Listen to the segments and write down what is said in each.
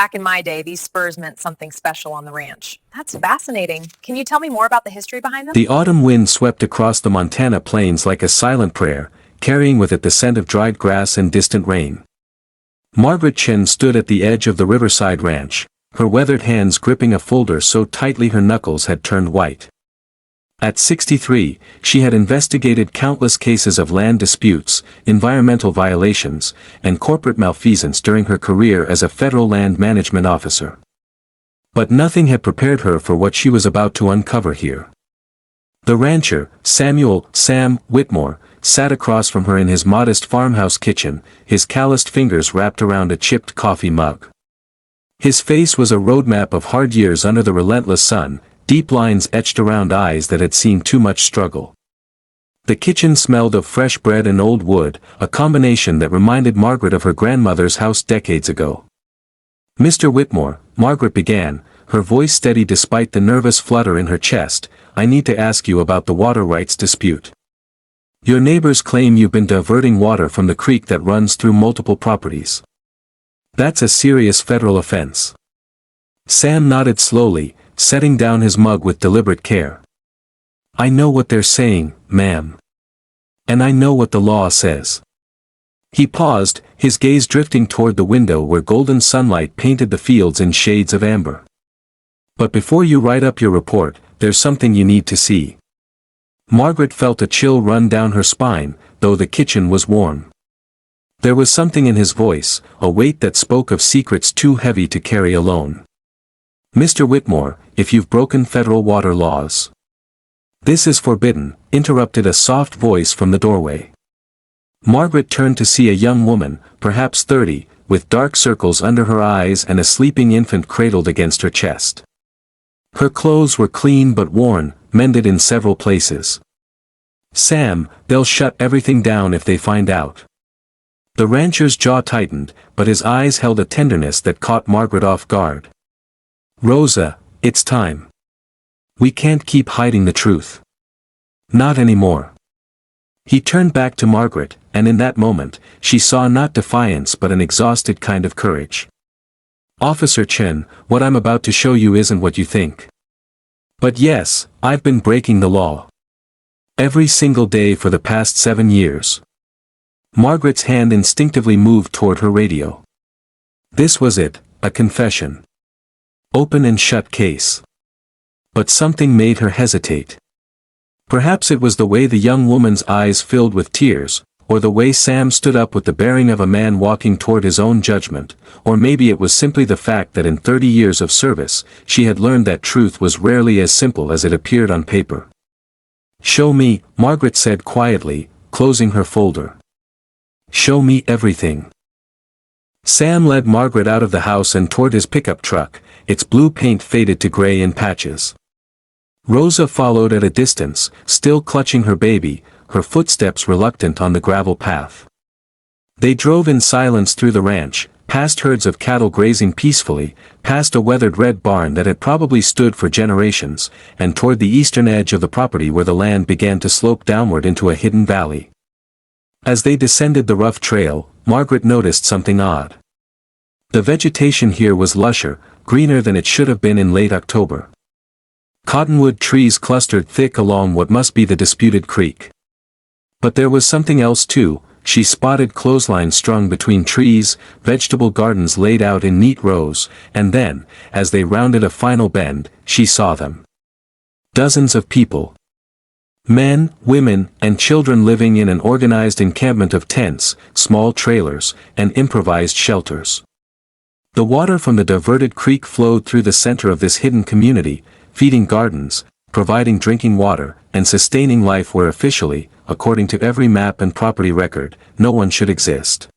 back in my day, these spurs meant something special on the ranch. That's fascinating. Can you tell me more about the history behind them? The autumn wind swept across the Montana plains like a silent prayer, carrying with it the scent of dried grass and distant rain. Margaret Chen stood at the edge of the riverside ranch, her weathered hands gripping a folder so tightly her knuckles had turned white. At 63, she had investigated countless cases of land disputes, environmental violations, and corporate malfeasance during her career as a federal land management officer. But nothing had prepared her for what she was about to uncover here. The rancher, Sam Whitmore, sat across from her in his modest farmhouse kitchen, his calloused fingers wrapped around a chipped coffee mug. His face was a roadmap of hard years under the relentless sun, deep lines etched around eyes that had seen too much struggle. The kitchen smelled of fresh bread and old wood, a combination that reminded Margaret of her grandmother's house decades ago. "Mr. Whitmore," Margaret began, her voice steady despite the nervous flutter in her chest, "I need to ask you about the water rights dispute. Your neighbors claim you've been diverting water from the creek that runs through multiple properties. That's a serious federal offense." Sam nodded slowly, setting down his mug with deliberate care. "I know what they're saying, ma'am. And I know what the law says." He paused, his gaze drifting toward the window where golden sunlight painted the fields in shades of amber. "But before you write up your report, there's something you need to see." Margaret felt a chill run down her spine, though the kitchen was warm. There was something in his voice, a weight that spoke of secrets too heavy to carry alone. "Mr. Whitmore, if you've broken federal water laws." "This is forbidden," interrupted a soft voice from the doorway. Margaret turned to see a young woman, perhaps 30, with dark circles under her eyes and a sleeping infant cradled against her chest. Her clothes were clean but worn, mended in several places. "Sam, they'll shut everything down if they find out." The rancher's jaw tightened, but his eyes held a tenderness that caught Margaret off guard. "Rosa, it's time. We can't keep hiding the truth. Not anymore." He turned back to Margaret, and in that moment, she saw not defiance but an exhausted kind of courage. "Officer Chen, what I'm about to show you isn't what you think. But yes, I've been breaking the law. Every single day for the past 7 years." Margaret's hand instinctively moved toward her radio. This was it, a confession. Open and shut case. But something made her hesitate. Perhaps it was the way the young woman's eyes filled with tears, or the way Sam stood up with the bearing of a man walking toward his own judgment, or maybe it was simply the fact that in 30 years of service, she had learned that truth was rarely as simple as it appeared on paper. "Show me," Margaret said quietly, closing her folder. "Show me everything." Sam led Margaret out of the house and toward his pickup truck, its blue paint faded to gray in patches. Rosa followed at a distance, still clutching her baby, her footsteps reluctant on the gravel path. They drove in silence through the ranch, past herds of cattle grazing peacefully, past a weathered red barn that had probably stood for generations, and toward the eastern edge of the property where the land began to slope downward into a hidden valley. As they descended the rough trail, Margaret noticed something odd. The vegetation here was lusher, greener than it should have been in late October. Cottonwood trees clustered thick along what must be the disputed creek. But there was something else too. She spotted clotheslines strung between trees, vegetable gardens laid out in neat rows, and then, as they rounded a final bend, she saw them. Dozens of people. Men, women, and children living in an organized encampment of tents, small trailers, and improvised shelters. The water from the diverted creek flowed through the center of this hidden community, feeding gardens, providing drinking water, and sustaining life where officially, according to every map and property record, no one should exist.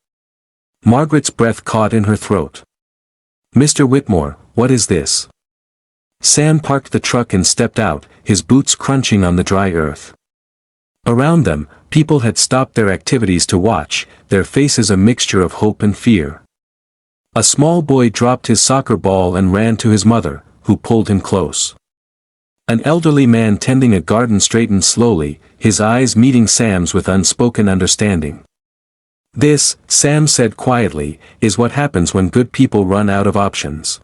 Margaret's breath caught in her throat. "Mr. Whitmore, what is this?" Sam parked the truck and stepped out, his boots crunching on the dry earth. Around them, people had stopped their activities to watch, their faces a mixture of hope and fear. A small boy dropped his soccer ball and ran to his mother, who pulled him close. An elderly man tending a garden straightened slowly, his eyes meeting Sam's with unspoken understanding. This, Sam said quietly, is what happens when good people run out of options.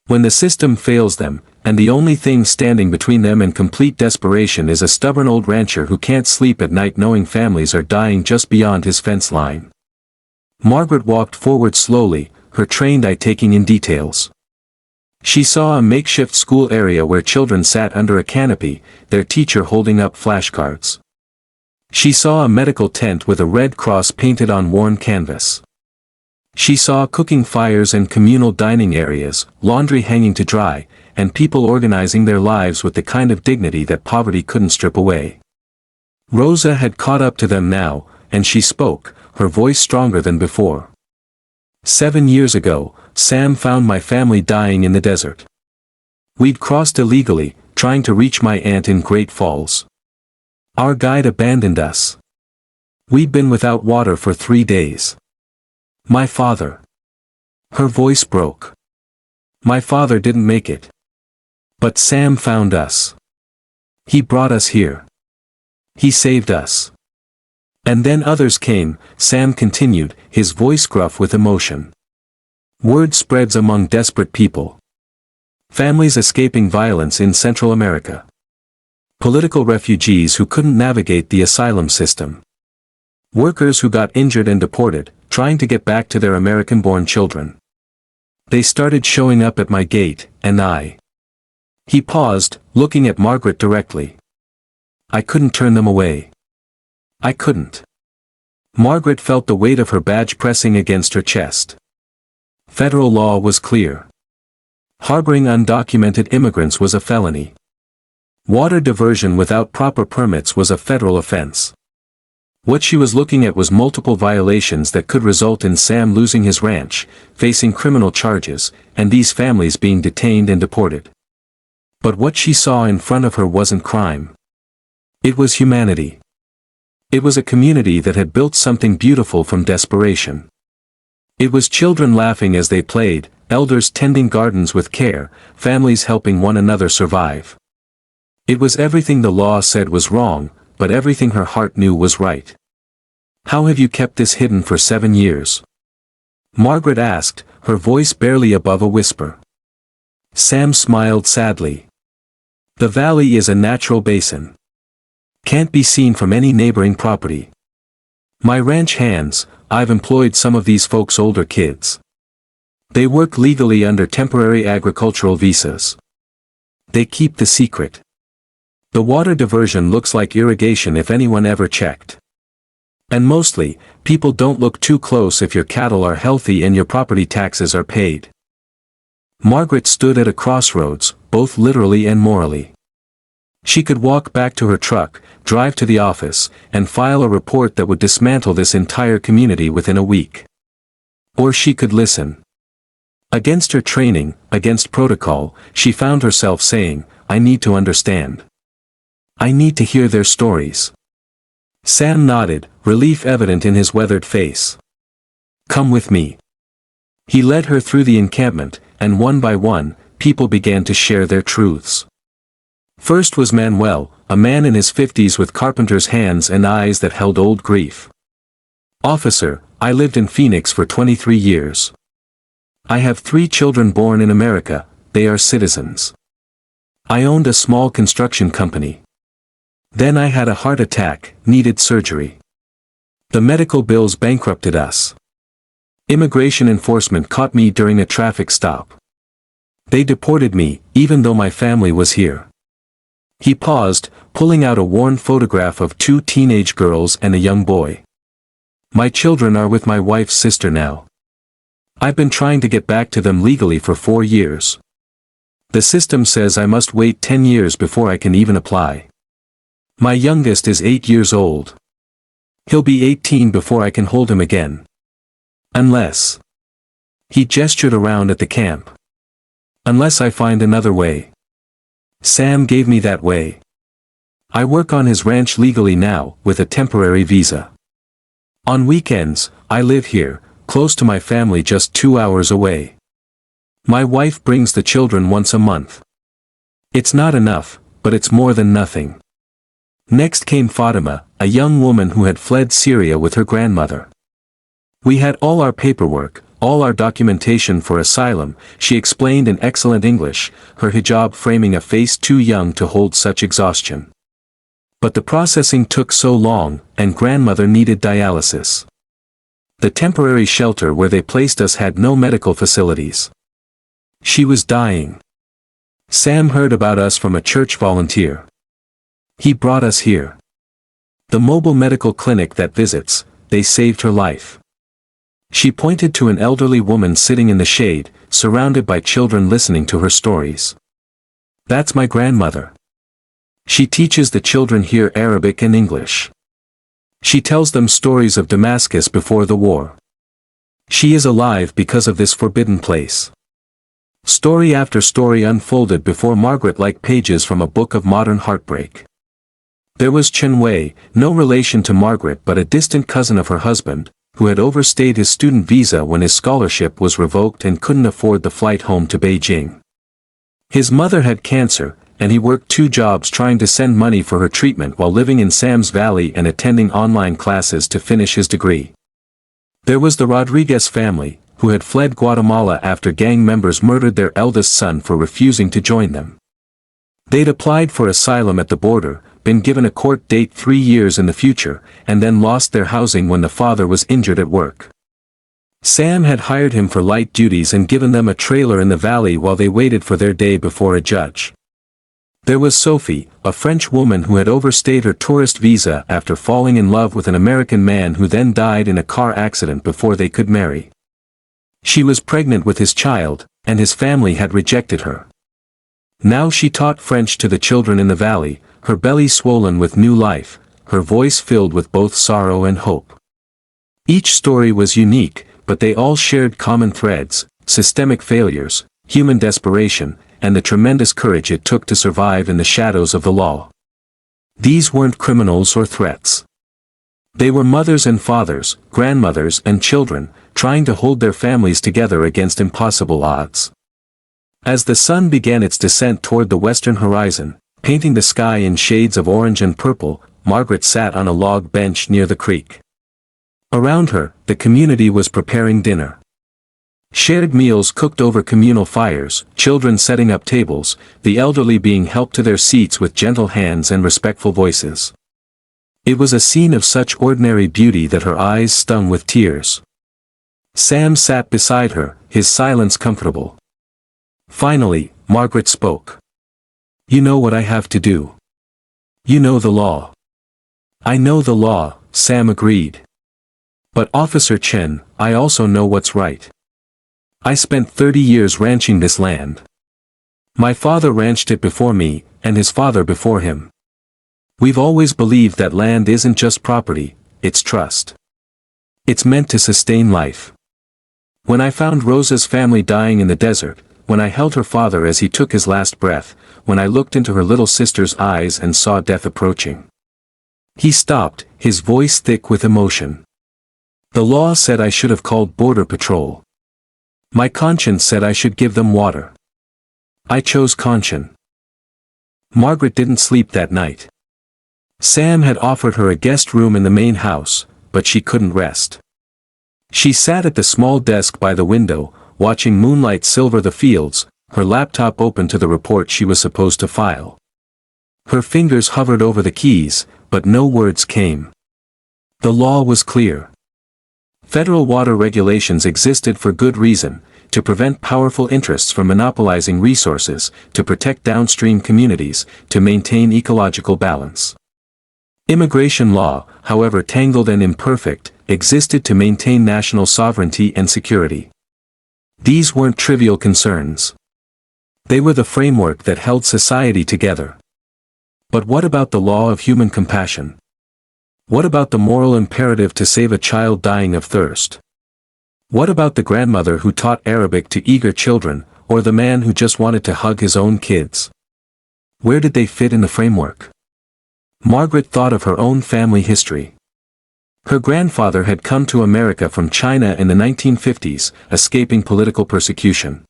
When the system fails them, and the only thing standing between them and complete desperation is a stubborn old rancher who can't sleep at night knowing families are dying just beyond his fence line. Margaret walked forward slowly, her trained eye taking in details. She saw a makeshift school area where children sat under a canopy, their teacher holding up flashcards. She saw a medical tent with a red cross painted on worn canvas. She saw cooking fires and communal dining areas, laundry hanging to dry, and people organizing their lives with the kind of dignity that poverty couldn't strip away. Rosa had caught up to them now, and she spoke, her voice stronger than before. 7 years ago, Sam found my family dying in the desert. We'd crossed illegally, trying to reach my aunt in Great Falls. Our guide abandoned us. We'd been without water for 3 days. My father. Her voice broke. My father didn't make it. But Sam found us. He brought us here. He saved us. And then others came, Sam continued, his voice gruff with emotion. Word spreads among desperate people. Families escaping violence in Central America. Political refugees who couldn't navigate the asylum system. Workers who got injured and deported, trying to get back to their American-born children. They started showing up at my gate, and I. He paused, looking at Margaret directly. I couldn't turn them away. I couldn't. Margaret felt the weight of her badge pressing against her chest. Federal law was clear. Harboring undocumented immigrants was a felony. Water diversion without proper permits was a federal offense. What she was looking at was multiple violations that could result in Sam losing his ranch, facing criminal charges, and these families being detained and deported. But what she saw in front of her wasn't crime. It was humanity. It was a community that had built something beautiful from desperation. It was children laughing as they played, elders tending gardens with care, families helping one another survive. It was everything the law said was wrong, but everything her heart knew was right. How have you kept this hidden for 7 years? Margaret asked, her voice barely above a whisper. Sam smiled sadly. The valley is a natural basin. Can't be seen from any neighboring property. My ranch hands, I've employed some of these folks' older kids. They work legally under temporary agricultural visas. They keep the secret. The water diversion looks like irrigation if anyone ever checked. And mostly, people don't look too close if your cattle are healthy and your property taxes are paid. Margaret stood at a crossroads, both literally and morally. She could walk back to her truck, drive to the office, and file a report that would dismantle this entire community within a week. Or she could listen. Against her training, against protocol, she found herself saying, I need to understand. I need to hear their stories. Sam nodded, relief evident in his weathered face. Come with me. He led her through the encampment, and one by one, people began to share their truths. First was Manuel, a man in his 50s with carpenter's hands and eyes that held old grief. Officer, I lived in Phoenix for 23 years. I have 3 children born in America, they are citizens. I owned a small construction company. Then I had a heart attack, needed surgery. The medical bills bankrupted us. Immigration enforcement caught me during a traffic stop. They deported me, even though my family was here. He paused, pulling out a worn photograph of 2 teenage girls and a young boy. My children are with my wife's sister now. I've been trying to get back to them legally for 4 years. The system says I must wait 10 years before I can even apply. My youngest is 8 years old. He'll be 18 before I can hold him again. Unless. He gestured around at the camp. Unless I find another way. Sam gave me that way. I work on his ranch legally now, with a temporary visa. On weekends, I live here, close to my family just 2 hours away. My wife brings the children once a month. It's not enough, but it's more than nothing. Next came Fatima, a young woman who had fled Syria with her grandmother. We had all our paperwork, all our documentation for asylum, she explained in excellent English, her hijab framing a face too young to hold such exhaustion. But the processing took so long, and grandmother needed dialysis. The temporary shelter where they placed us had no medical facilities. She was dying. Sam heard about us from a church volunteer. He brought us here. The mobile medical clinic that visits, they saved her life. She pointed to an elderly woman sitting in the shade, surrounded by children listening to her stories. That's my grandmother. She teaches the children here Arabic and English. She tells them stories of Damascus before the war. She is alive because of this forbidden place. Story after story unfolded before Margaret like pages from a book of modern heartbreak. There was Chen Wei, no relation to Margaret but a distant cousin of her husband, who had overstayed his student visa when his scholarship was revoked and couldn't afford the flight home to Beijing. His mother had cancer, and he worked 2 jobs trying to send money for her treatment while living in Sam's Valley and attending online classes to finish his degree. There was the Rodriguez family, who had fled Guatemala after gang members murdered their eldest son for refusing to join them. They'd applied for asylum at the border, been given a court date 3 years in the future, and then lost their housing when the father was injured at work. Sam had hired him for light duties and given them a trailer in the valley while they waited for their day before a judge. There was Sophie, a French woman who had overstayed her tourist visa after falling in love with an American man who then died in a car accident before they could marry. She was pregnant with his child, and his family had rejected her. Now she taught French to the children in the valley, her belly swollen with new life, her voice filled with both sorrow and hope. Each story was unique, but they all shared common threads: systemic failures, human desperation, and the tremendous courage it took to survive in the shadows of the law. These weren't criminals or threats. They were mothers and fathers, grandmothers and children, trying to hold their families together against impossible odds. As the sun began its descent toward the western horizon, painting the sky in shades of orange and purple, Margaret sat on a log bench near the creek. Around her, the community was preparing dinner. Shared meals cooked over communal fires, children setting up tables, the elderly being helped to their seats with gentle hands and respectful voices. It was a scene of such ordinary beauty that her eyes stung with tears. Sam sat beside her, his silence comfortable. Finally, Margaret spoke. "You know what I have to do. You know the law." "I know the law," Sam agreed. "But Officer Chen, I also know what's right. I spent 30 years ranching this land. My father ranched it before me, and his father before him. We've always believed that land isn't just property, it's trust. It's meant to sustain life. When I found Rosa's family dying in the desert, when I held her father as he took his last breath, when I looked into her little sister's eyes and saw death approaching." He stopped, his voice thick with emotion. "The law said I should have called Border Patrol. My conscience said I should give them water. I chose caution." Margaret didn't sleep that night. Sam had offered her a guest room in the main house, but she couldn't rest. She sat at the small desk by the window, watching moonlight silver the fields, her laptop open to the report she was supposed to file. Her fingers hovered over the keys, but no words came. The law was clear. Federal water regulations existed for good reason, to prevent powerful interests from monopolizing resources, to protect downstream communities, to maintain ecological balance. Immigration law, however tangled and imperfect, existed to maintain national sovereignty and security. These weren't trivial concerns. They were the framework that held society together. But what about the law of human compassion? What about the moral imperative to save a child dying of thirst? What about the grandmother who taught Arabic to eager children, or the man who just wanted to hug his own kids? Where did they fit in the framework? Margaret thought of her own family history. Her grandfather had come to America from China in the 1950s, escaping political persecution.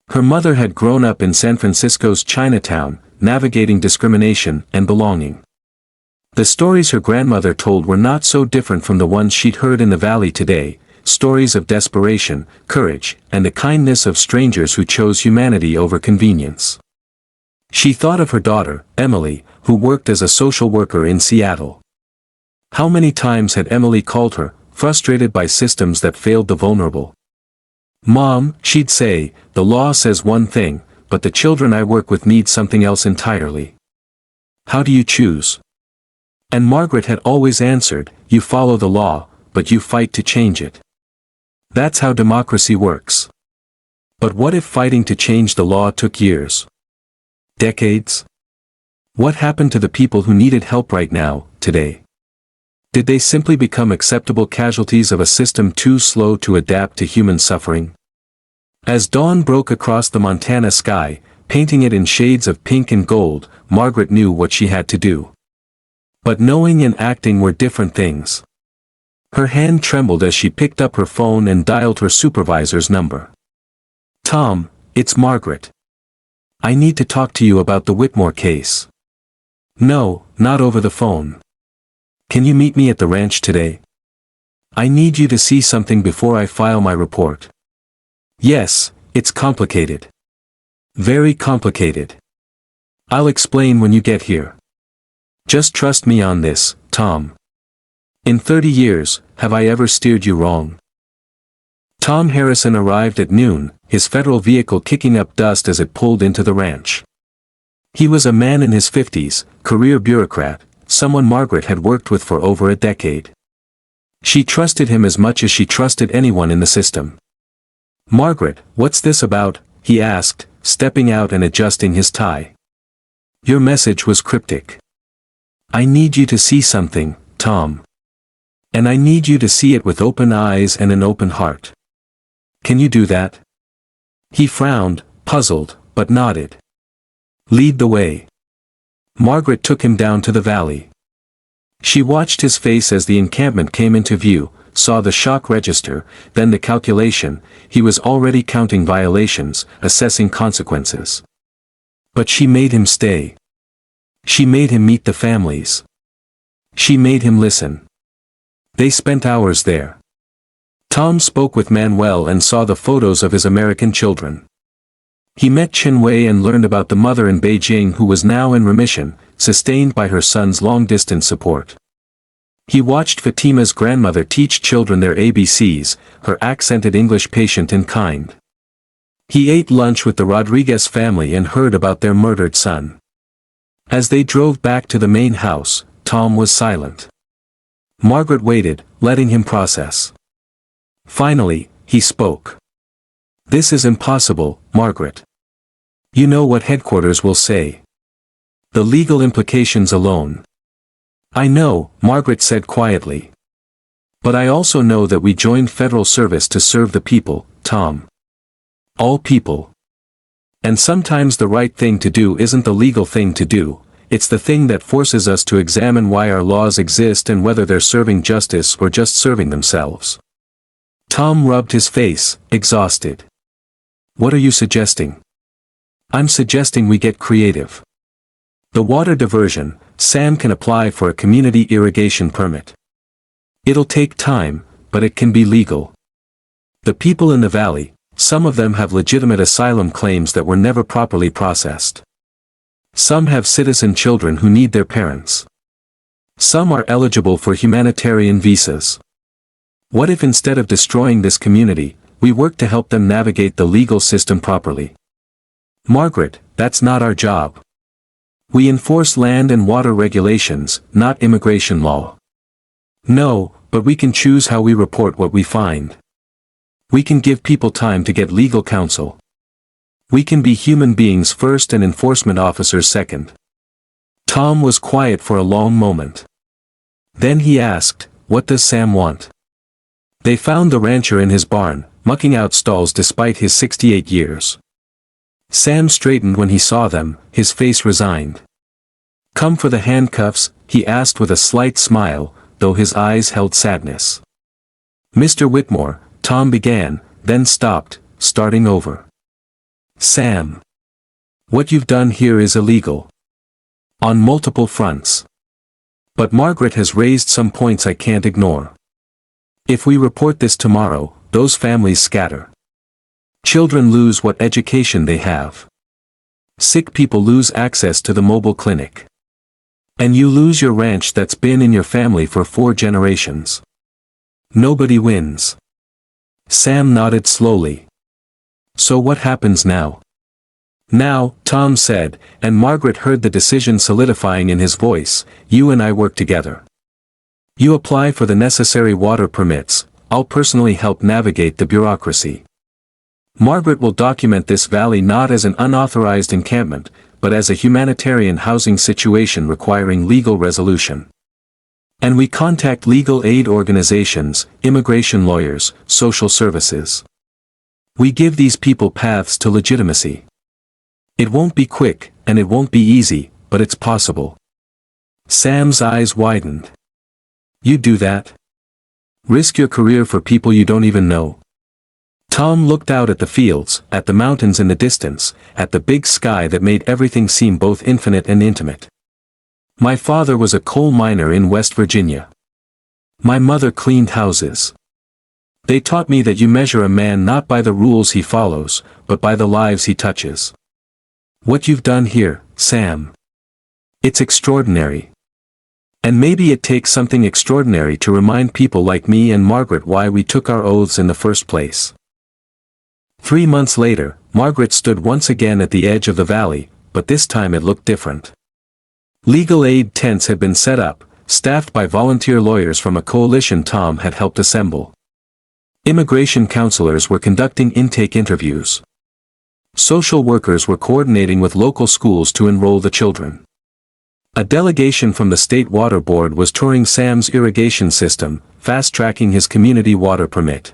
Her mother had grown up in San Francisco's Chinatown, navigating discrimination and belonging. The stories her grandmother told were not so different from the ones she'd heard in the valley today, stories of desperation, courage, and the kindness of strangers who chose humanity over convenience. She thought of her daughter, Emily, who worked as a social worker in Seattle. How many times had Emily called her, frustrated by systems that failed the vulnerable? "Mom," she'd say, "the law says one thing, but the children I work with need something else entirely. How do you choose?" And Margaret had always answered, "You follow the law, but you fight to change it. That's how democracy works." But what if fighting to change the law took years? Decades? What happened to the people who needed help right now, today? Did they simply become acceptable casualties of a system too slow to adapt to human suffering? As dawn broke across the Montana sky, painting it in shades of pink and gold, Margaret knew what she had to do. But knowing and acting were different things. Her hand trembled as she picked up her phone and dialed her supervisor's number. "Tom, it's Margaret. I need to talk to you about the Whitmore case." "No, not over the phone. Can you meet me at the ranch today? I need you to see something before I file my report." "Yes, it's complicated. Very complicated. I'll explain when you get here. Just trust me on this, Tom. In 30 years, have I ever steered you wrong?" Tom Harrison arrived at noon, his federal vehicle kicking up dust as it pulled into the ranch. He was a man in his 50s, career bureaucrat, someone Margaret had worked with for over a decade. She trusted him as much as she trusted anyone in the system. "Margaret, what's this about?" he asked, stepping out and adjusting his tie. "Your message was cryptic. I need you to see something, Tom. And I need you to see it with open eyes and an open heart. Can you do that?" He frowned, puzzled, but nodded. "Lead the way." Margaret took him down to the valley. She watched his face as the encampment came into view, saw the shock register, then the calculation. He was already counting violations, assessing consequences. But she made him stay. She made him meet the families. She made him listen. They spent hours there. Tom spoke with Manuel and saw the photos of his American children. He met Chin Wei and learned about the mother in Beijing who was now in remission, sustained by her son's long-distance support. He watched Fatima's grandmother teach children their ABCs, her accented English patient and kind. He ate lunch with the Rodriguez family and heard about their murdered son. As they drove back to the main house, Tom was silent. Margaret waited, letting him process. Finally, he spoke. "This is impossible, Margaret. You know what headquarters will say. The legal implications alone." "I know," Margaret said quietly. "But I also know that we joined federal service to serve the people, Tom. All people. And sometimes the right thing to do isn't the legal thing to do, it's the thing that forces us to examine why our laws exist and whether they're serving justice or just serving themselves." Tom rubbed his face, exhausted. "What are you suggesting?" "I'm suggesting we get creative. The water diversion, Sam can apply for a community irrigation permit. It'll take time, but it can be legal. The people in the valley, some of them have legitimate asylum claims that were never properly processed. Some have citizen children who need their parents. Some are eligible for humanitarian visas. What if instead of destroying this community, we work to help them navigate the legal system properly?" "Margaret, that's not our job. We enforce land and water regulations, not immigration law." "No, but we can choose how we report what we find. We can give people time to get legal counsel. We can be human beings first and enforcement officers second." Tom was quiet for a long moment. Then he asked, "What does Sam want?" They found the rancher in his barn, mucking out stalls despite his 68 years. Sam straightened when he saw them, his face resigned. "Come for the handcuffs?" he asked with a slight smile, though his eyes held sadness. "Mr. Whitmore," Tom began, then stopped, starting over. "Sam. What you've done here is illegal. On multiple fronts. But Margaret has raised some points I can't ignore. If we report this tomorrow, those families scatter. Children lose what education they have. Sick people lose access to the mobile clinic. And you lose your ranch that's been in your family for 4 generations. Nobody wins. Sam nodded slowly. So what happens now? Now, Tom said, and Margaret heard the decision solidifying in his voice, you and I work together. You apply for the necessary water permits, I'll personally help navigate the bureaucracy. Margaret will document this valley not as an unauthorized encampment, but as a humanitarian housing situation requiring legal resolution. And we contact legal aid organizations, immigration lawyers, social services. We give these people paths to legitimacy. It won't be quick, and it won't be easy, but it's possible. Sam's eyes widened. You do that? Risk your career for people you don't even know? Tom looked out at the fields, at the mountains in the distance, at the big sky that made everything seem both infinite and intimate. My father was a coal miner in West Virginia. My mother cleaned houses. They taught me that you measure a man not by the rules he follows, but by the lives he touches. What you've done here, Sam. It's extraordinary. And maybe it takes something extraordinary to remind people like me and Margaret why we took our oaths in the first place. 3 months later, Margaret stood once again at the edge of the valley, but this time it looked different. Legal aid tents had been set up, staffed by volunteer lawyers from a coalition Tom had helped assemble. Immigration counselors were conducting intake interviews. Social workers were coordinating with local schools to enroll the children. A delegation from the state water board was touring Sam's irrigation system, fast-tracking his community water permit.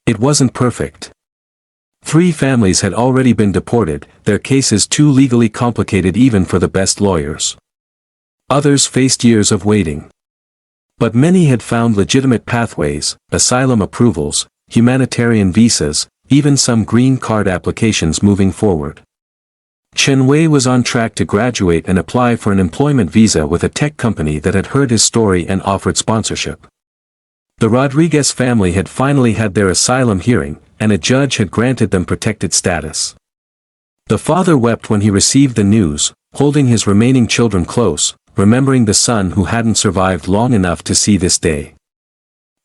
It wasn't perfect. 3 families had already been deported, their cases too legally complicated even for the best lawyers. Others faced years of waiting. But many had found legitimate pathways, asylum approvals, humanitarian visas, even some green card applications moving forward. Chen Wei was on track to graduate and apply for an employment visa with a tech company that had heard his story and offered sponsorship. The Rodriguez family had finally had their asylum hearing, and a judge had granted them protected status. The father wept when he received the news, holding his remaining children close, remembering the son who hadn't survived long enough to see this day.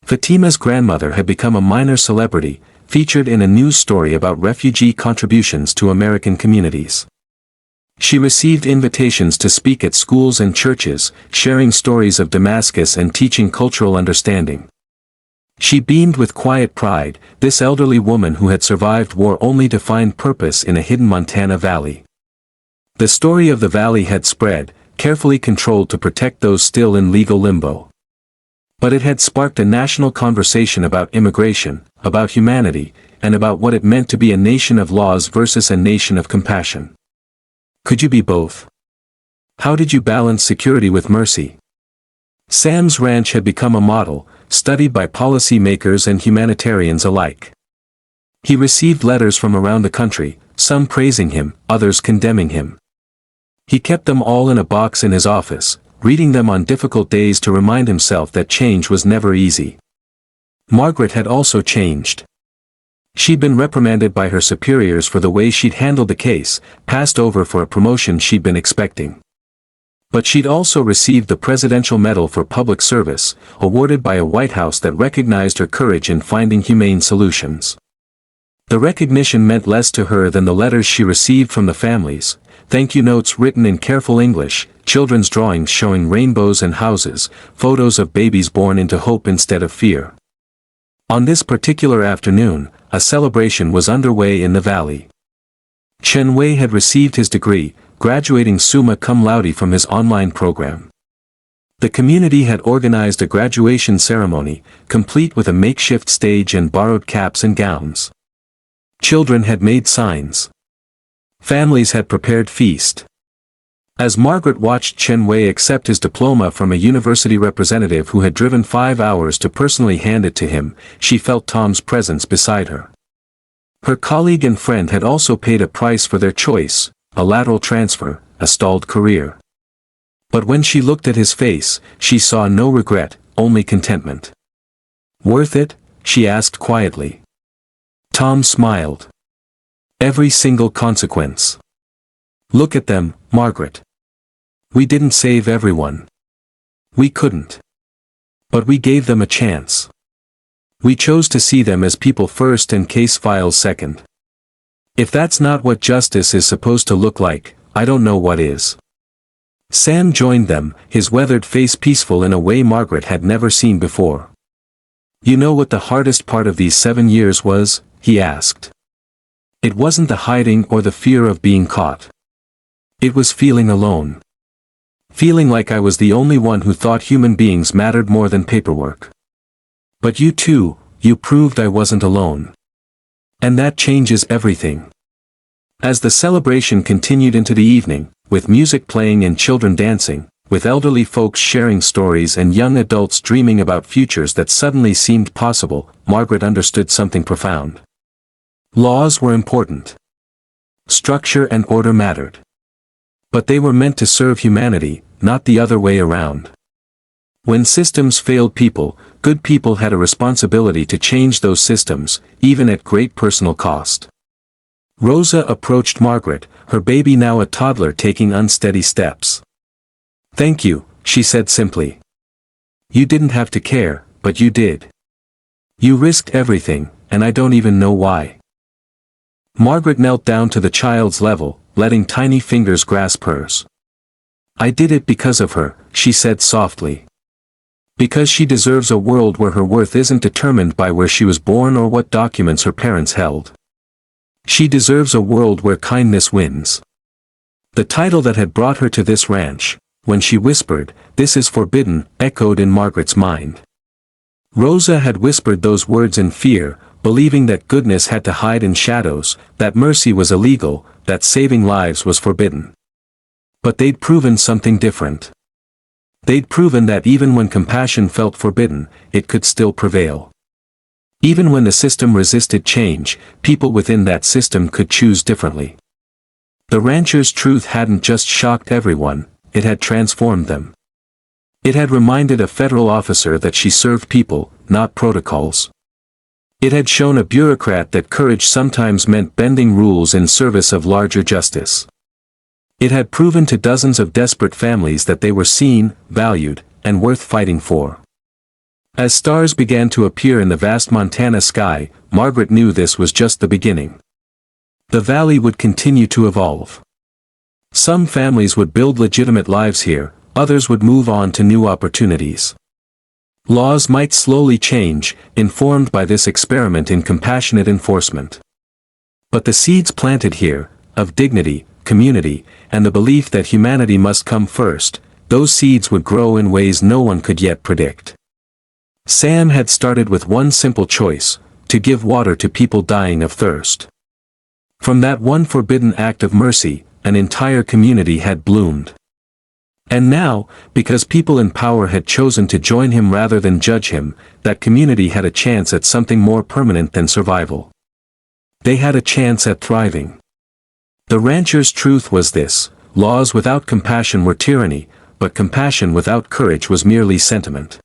Fatima's grandmother had become a minor celebrity, featured in a news story about refugee contributions to American communities. She received invitations to speak at schools and churches, sharing stories of Damascus and teaching cultural understanding. She beamed with quiet pride, this elderly woman who had survived war only to find purpose in a hidden Montana valley. The story of the valley had spread, carefully controlled to protect those still in legal limbo. But it had sparked a national conversation about immigration, about humanity, and about what it meant to be a nation of laws versus a nation of compassion. Could you be both? How did you balance security with mercy? Sam's ranch had become a model, studied by policymakers and humanitarians alike. He received letters from around the country, some praising him, others condemning him. He kept them all in a box in his office, reading them on difficult days to remind himself that change was never easy. Margaret had also changed. She'd been reprimanded by her superiors for the way she'd handled the case, passed over for a promotion she'd been expecting. But she'd also received the Presidential Medal for Public Service, awarded by a White House that recognized her courage in finding humane solutions. The recognition meant less to her than the letters she received from the families, thank you notes written in careful English, children's drawings showing rainbows and houses, photos of babies born into hope instead of fear. On this particular afternoon, a celebration was underway in the valley. Chen Wei had received his degree, graduating summa cum laude from his online program. The community had organized a graduation ceremony, complete with a makeshift stage and borrowed caps and gowns. Children had made signs. Families had prepared feast. As Margaret watched Chen Wei accept his diploma from a university representative who had driven 5 hours to personally hand it to him, she felt Tom's presence beside her. Her colleague and friend had also paid a price for their choice, a lateral transfer, a stalled career. But when she looked at his face, she saw no regret, only contentment. Worth it? She asked quietly. Tom smiled. Every single consequence. Look at them, Margaret. We didn't save everyone. We couldn't. But we gave them a chance. We chose to see them as people first and case files second. If that's not what justice is supposed to look like, I don't know what is. Sam joined them, his weathered face peaceful in a way Margaret had never seen before. You know what the hardest part of these 7 years was? He asked. It wasn't the hiding or the fear of being caught. It was feeling alone. Feeling like I was the only one who thought human beings mattered more than paperwork. But you too, you proved I wasn't alone. And that changes everything. As the celebration continued into the evening, with music playing and children dancing, with elderly folks sharing stories and young adults dreaming about futures that suddenly seemed possible, Margaret understood something profound. Laws were important. Structure and order mattered. But they were meant to serve humanity, not the other way around. When systems failed people, good people had a responsibility to change those systems, even at great personal cost. Rosa approached Margaret, her baby now a toddler taking unsteady steps. Thank you, she said simply. You didn't have to care, but you did. You risked everything, and I don't even know why. Margaret knelt down to the child's level, letting tiny fingers grasp hers. I did it because of her, she said softly. Because she deserves a world where her worth isn't determined by where she was born or what documents her parents held. She deserves a world where kindness wins. The title that had brought her to this ranch, when she whispered, "This is forbidden," echoed in Margaret's mind. Rosa had whispered those words in fear, believing that goodness had to hide in shadows, that mercy was illegal, that saving lives was forbidden. But they'd proven something different. They'd proven that even when compassion felt forbidden, it could still prevail. Even when the system resisted change, people within that system could choose differently. The rancher's truth hadn't just shocked everyone, it had transformed them. It had reminded a federal officer that she served people, not protocols. It had shown a bureaucrat that courage sometimes meant bending rules in service of larger justice. It had proven to dozens of desperate families that they were seen, valued, and worth fighting for. As stars began to appear in the vast Montana sky, Margaret knew this was just the beginning. The valley would continue to evolve. Some families would build legitimate lives here, others would move on to new opportunities. Laws might slowly change, informed by this experiment in compassionate enforcement. But the seeds planted here, of dignity, community, and the belief that humanity must come first, those seeds would grow in ways no one could yet predict. Sam had started with one simple choice, to give water to people dying of thirst. From that one forbidden act of mercy, an entire community had bloomed. And now, because people in power had chosen to join him rather than judge him, that community had a chance at something more permanent than survival. They had a chance at thriving. The rancher's truth was this: laws without compassion were tyranny, but compassion without courage was merely sentiment.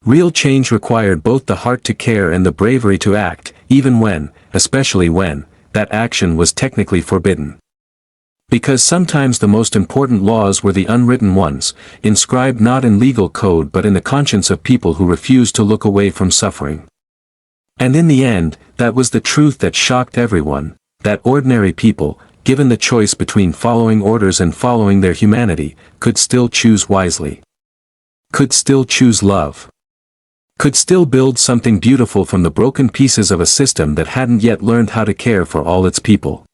Real change required both the heart to care and the bravery to act, even when, especially when, that action was technically forbidden. Because sometimes the most important laws were the unwritten ones, inscribed not in legal code but in the conscience of people who refused to look away from suffering. And in the end, that was the truth that shocked everyone, that ordinary people, given the choice between following orders and following their humanity, could still choose wisely. Could still choose love. Could still build something beautiful from the broken pieces of a system that hadn't yet learned how to care for all its people.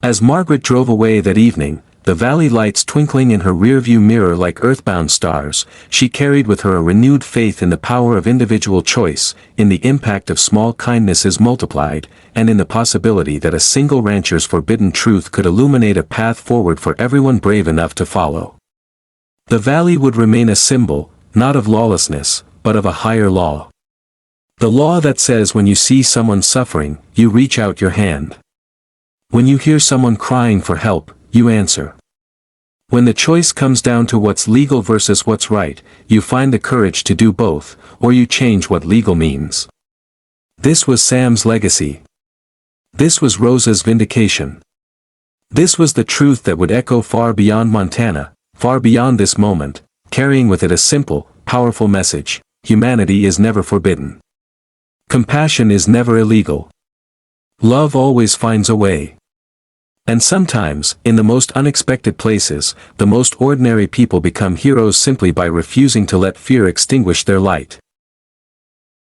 As Margaret drove away that evening, the valley lights twinkling in her rearview mirror like earthbound stars, she carried with her a renewed faith in the power of individual choice, in the impact of small kindnesses multiplied, and in the possibility that a single rancher's forbidden truth could illuminate a path forward for everyone brave enough to follow. The valley would remain a symbol, not of lawlessness, but of a higher law. The law that says when you see someone suffering, you reach out your hand. When you hear someone crying for help, you answer. When the choice comes down to what's legal versus what's right, you find the courage to do both, or you change what legal means. This was Sam's legacy. This was Rosa's vindication. This was the truth that would echo far beyond Montana, far beyond this moment, carrying with it a simple, powerful message: humanity is never forbidden. Compassion is never illegal. Love always finds a way. And sometimes, in the most unexpected places, the most ordinary people become heroes simply by refusing to let fear extinguish their light.